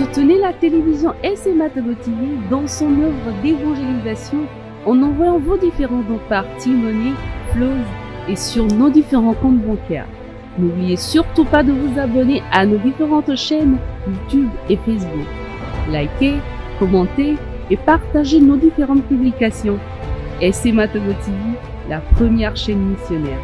Soutenez la télévision SMA-TV dans son œuvre d'évangélisation en envoyant vos différents dons par T-Money, Flows et sur nos différents comptes bancaires. N'oubliez surtout pas de vous abonner à nos différentes chaînes YouTube et Facebook. Likez, commentez et partagez nos différentes publications. SMA-TV, la première chaîne missionnaire.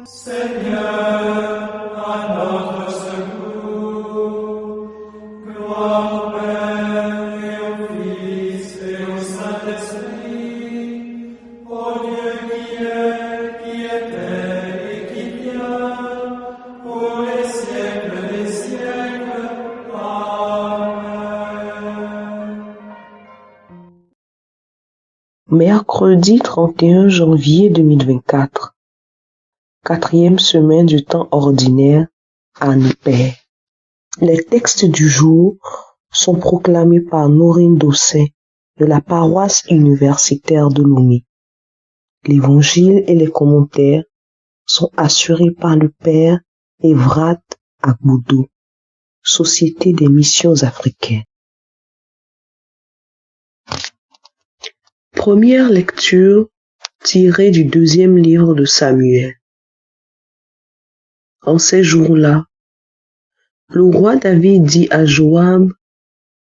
Seigneur, à notre secours, gloire au Père et au Fils et au Saint-Esprit, au Dieu qui est, qui était et qui vient, pour les siècles des siècles. Amen. Mercredi 31 janvier 2024. 4e semaine du temps ordinaire, Année Père. Les textes du jour sont proclamés par Norine Dossin de la paroisse universitaire de Lomé. L'évangile et les commentaires sont assurés par le Père Evrat Agboudou, Société des missions africaines. Première lecture tirée du 2e livre de Samuel. En ces jours-là, le roi David dit à Joab,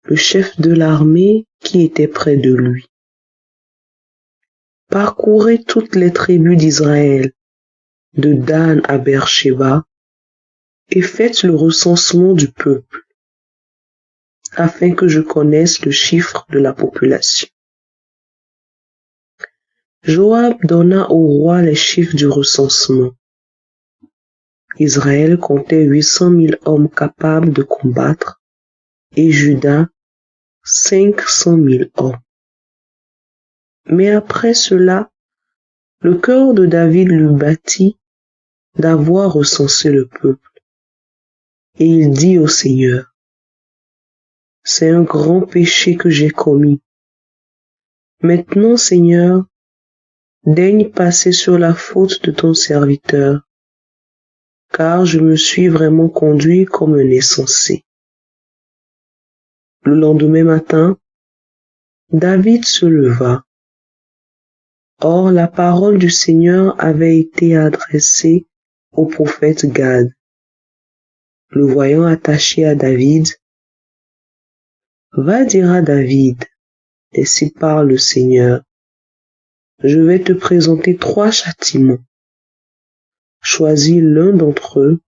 le chef de l'armée qui était près de lui: parcourez toutes les tribus d'Israël, de Dan à Beersheba, et faites le recensement du peuple, afin que je connaisse le chiffre de la population. Joab donna au roi les chiffres du recensement. Israël comptait 800 000 hommes capables de combattre et Juda 500 000 hommes. Mais après cela, le cœur de David lui battit d'avoir recensé le peuple. Et il dit au Seigneur: c'est un grand péché que j'ai commis. Maintenant, Seigneur, daigne passer sur la faute de ton serviteur, car je me suis vraiment conduit comme un insensé. Le lendemain matin, David se leva. Or, la parole du Seigneur avait été adressée au prophète Gad. Le voyant attaché à David, va dire à David, ainsi parle le Seigneur, je vais te présenter 3 châtiments. Choisis l'un d'entre eux,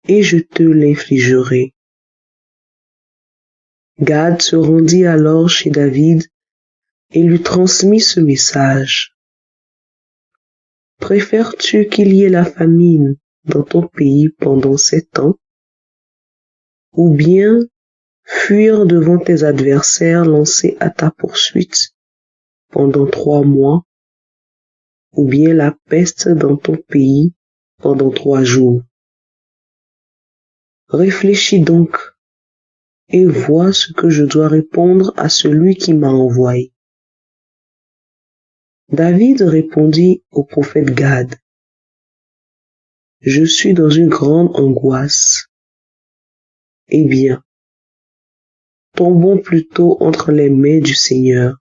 et je te l'infligerai. Gad se rendit alors chez David et lui transmit ce message. Préfères-tu qu'il y ait la famine dans ton pays pendant 7 ans, ou bien fuir devant tes adversaires lancés à ta poursuite pendant 3 mois, ou bien la peste dans ton pays pendant 3 jours? Réfléchis donc et vois ce que je dois répondre à celui qui m'a envoyé. David répondit au prophète Gad: je suis dans une grande angoisse. Eh bien, tombons plutôt entre les mains du Seigneur,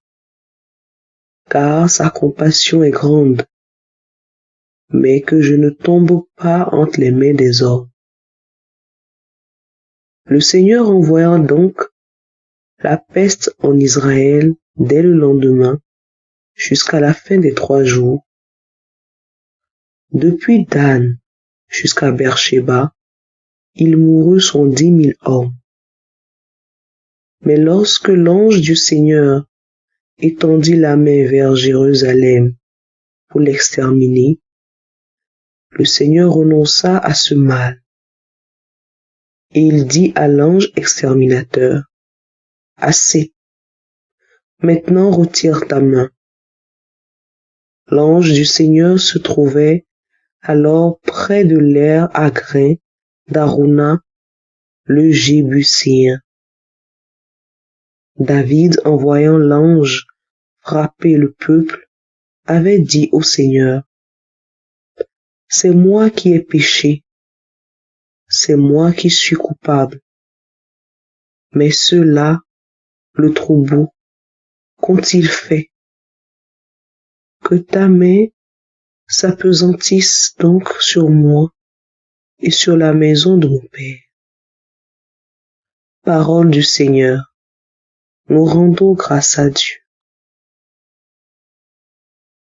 car sa compassion est grande, mais que je ne tombe pas entre les mains des hommes. Le Seigneur envoya donc la peste en Israël dès le lendemain jusqu'à la fin des 3 jours. Depuis Dan jusqu'à Beersheba, il mourut 110 000 hommes. Mais lorsque l'ange du Seigneur étendit la main vers Jérusalem pour l'exterminer, le Seigneur renonça à ce mal. Et il dit à l'ange exterminateur: Assez. Maintenant retire ta main. L'ange du Seigneur se trouvait alors près de l'aire à grains d'Arauna le Jébusien. David, en voyant l'ange frapper le peuple, avait dit au Seigneur, « C'est moi qui ai péché, c'est moi qui suis coupable. » Mais ceux-là, le troupeau, qu'ont-ils fait? Que ta main s'apesantisse donc sur moi et sur la maison de mon Père. Parole du Seigneur. Nous rendons grâce à Dieu.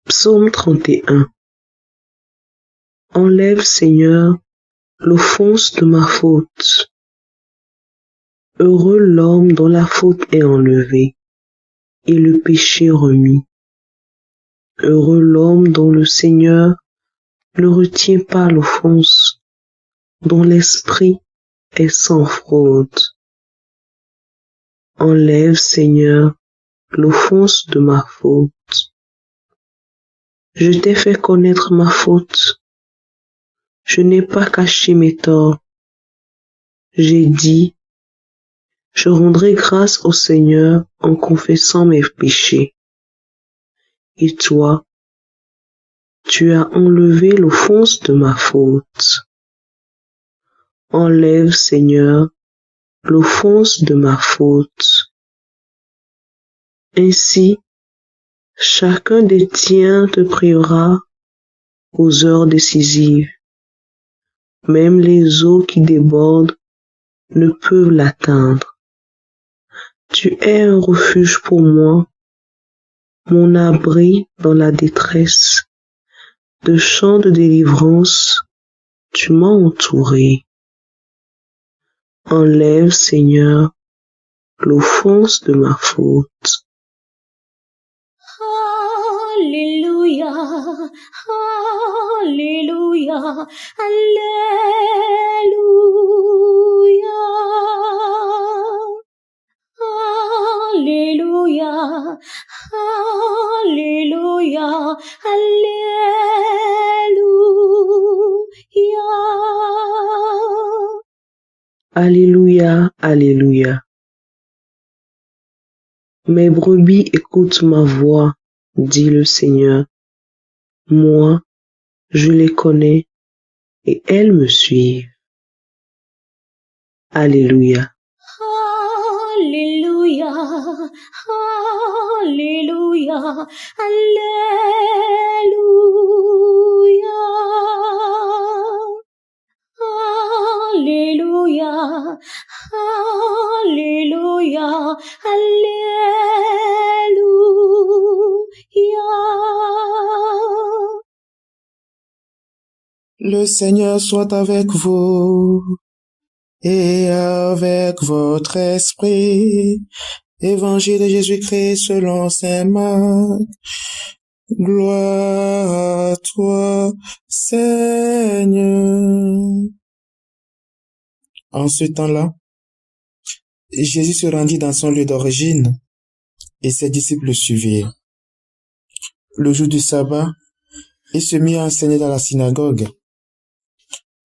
Psaume 31. Enlève, Seigneur, l'offense de ma faute. Heureux l'homme dont la faute est enlevée et le péché remis. Heureux l'homme dont le Seigneur ne retient pas l'offense, dont l'esprit est sans fraude. Enlève, Seigneur, l'offense de ma faute. Je t'ai fait connaître ma faute. Je n'ai pas caché mes torts. J'ai dit, je rendrai grâce au Seigneur en confessant mes péchés. Et toi, tu as enlevé l'offense de ma faute. Enlève, Seigneur, l'offense de ma faute. Ainsi, chacun des tiens te priera aux heures décisives. Même les eaux qui débordent ne peuvent l'atteindre. Tu es un refuge pour moi, mon abri dans la détresse. De chants de délivrance, tu m'as entouré. Enlève, Seigneur, l'offense de ma faute. Alléluia, Alléluia, Alléluia, Alléluia, Alléluia, Alléluia. Alléluia, Alléluia. Mes brebis écoutent ma voix, dit le Seigneur. Moi, je les connais et elles me suivent. Alléluia. Alléluia, Alléluia, Alléluia, Alléluia, Alléluia, Alléluia. Le Seigneur soit avec vous et avec votre esprit. Évangile de Jésus-Christ selon saint Marc. Gloire à toi, Seigneur. En ce temps-là, Jésus se rendit dans son lieu d'origine et ses disciples le suivirent. Le jour du sabbat, il se mit à enseigner dans la synagogue.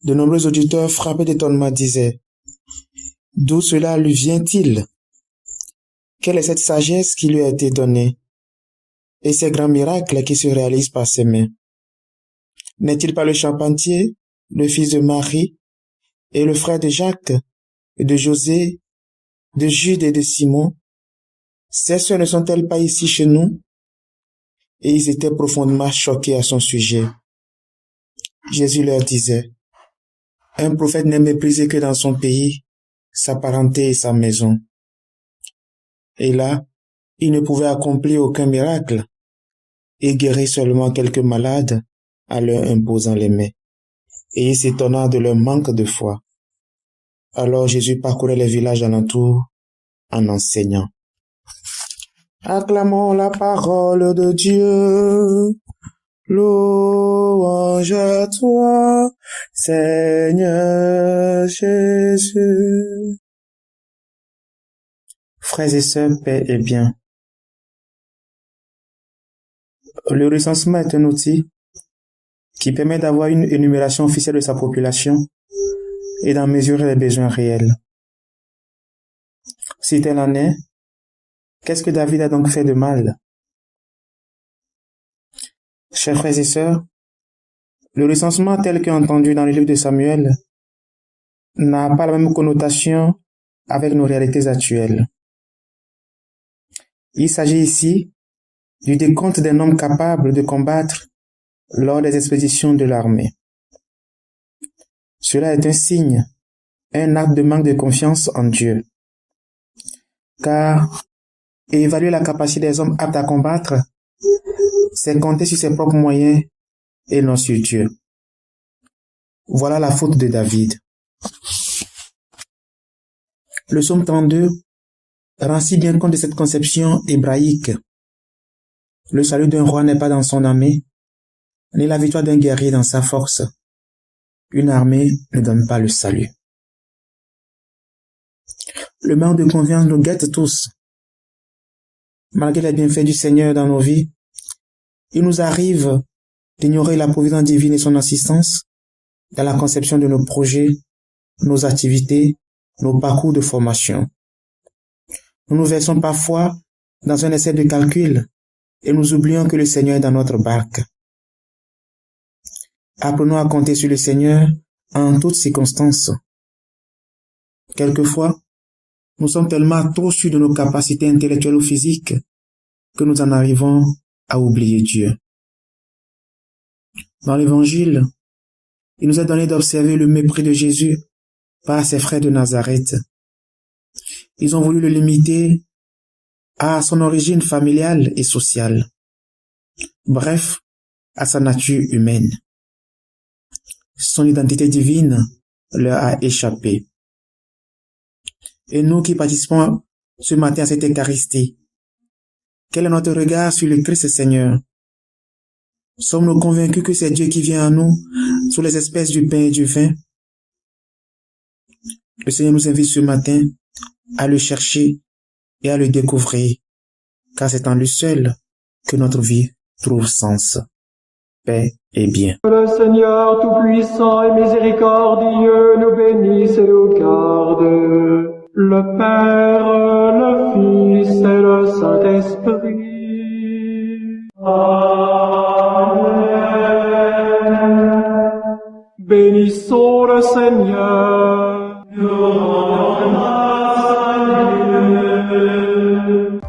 De nombreux auditeurs frappés d'étonnement disaient, « D'où cela lui vient-il? Quelle est cette sagesse qui lui a été donnée? Et ces grands miracles qui se réalisent par ses mains? N'est-il pas le charpentier, le fils de Marie, et le frère de Jacques, et de José, de Jude et de Simon? Ces sœurs ne sont-elles pas ici chez nous? » Et ils étaient profondément choqués à son sujet. Jésus leur disait, « Un prophète n'est méprisé que dans son pays, sa parenté et sa maison. » Et là, il ne pouvait accomplir aucun miracle et guérir seulement quelques malades en leur imposant les mains, et s'étonnant de leur manque de foi. Alors Jésus parcourait les villages alentours en enseignant. Acclamons la parole de Dieu. Louange à toi, Seigneur Jésus. Frères et sœurs, paix et bien. Le recensement est un outil qui permet d'avoir une énumération officielle de sa population et d'en mesurer les besoins réels. Si tel en est, qu'est-ce que David a donc fait de mal? Chers frères et sœurs, le recensement tel qu'entendu dans le livre de Samuel n'a pas la même connotation avec nos réalités actuelles. Il s'agit ici du décompte des nombres capables de combattre lors des expéditions de l'armée. Cela est un signe, un acte de manque de confiance en Dieu. Car évaluer la capacité des hommes aptes à combattre, c'est compter sur ses propres moyens et non sur Dieu. Voilà la faute de David. Le psaume 32 rend si bien compte de cette conception hébraïque. Le salut d'un roi n'est pas dans son armée, ni la victoire d'un guerrier dans sa force. Une armée ne donne pas le salut. Le manque de confiance nous guette tous. Malgré les bienfaits du Seigneur dans nos vies, il nous arrive d'ignorer la providence divine et son assistance dans la conception de nos projets, nos activités, nos parcours de formation. Nous nous versons parfois dans un essai de calcul et nous oublions que le Seigneur est dans notre barque. Apprenons à compter sur le Seigneur en toutes circonstances. Quelquefois, nous sommes tellement trop sûrs de nos capacités intellectuelles ou physiques que nous en arrivons à oublier Dieu. Dans l'Évangile, il nous est donné d'observer le mépris de Jésus par ses frères de Nazareth. Ils ont voulu le limiter à son origine familiale et sociale. Bref, à sa nature humaine. Son identité divine leur a échappé. Et nous qui participons ce matin à cette Eucharistie, quel est notre regard sur le Christ Seigneur? Sommes-nous convaincus que c'est Dieu qui vient à nous sous les espèces du pain et du vin? Le Seigneur nous invite ce matin à le chercher et à le découvrir, car c'est en lui seul que notre vie trouve sens, paix et bien. Le Seigneur Tout-Puissant et Miséricordieux nous bénisse et nous garde. Le Père, le Fils et le Saint-Esprit. Amen. Bénissons le Seigneur. Nous rendons grâce à Dieu.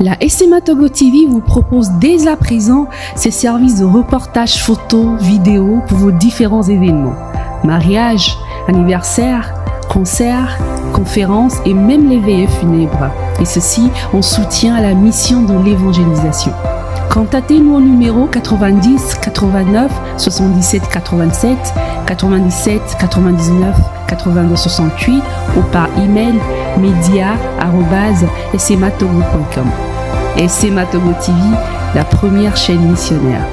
La SMA Togo TV vous propose dès à présent ses services de reportage photo, vidéo pour vos différents événements. Mariage, anniversaire, concerts, conférences et même les veillées funèbres. Et ceci en soutien à la mission de l'évangélisation. Contactez-nous au numéro 90 89 77 87 97 99 82 68 ou par email media@smatogo.com. SMA Togo TV, la première chaîne missionnaire.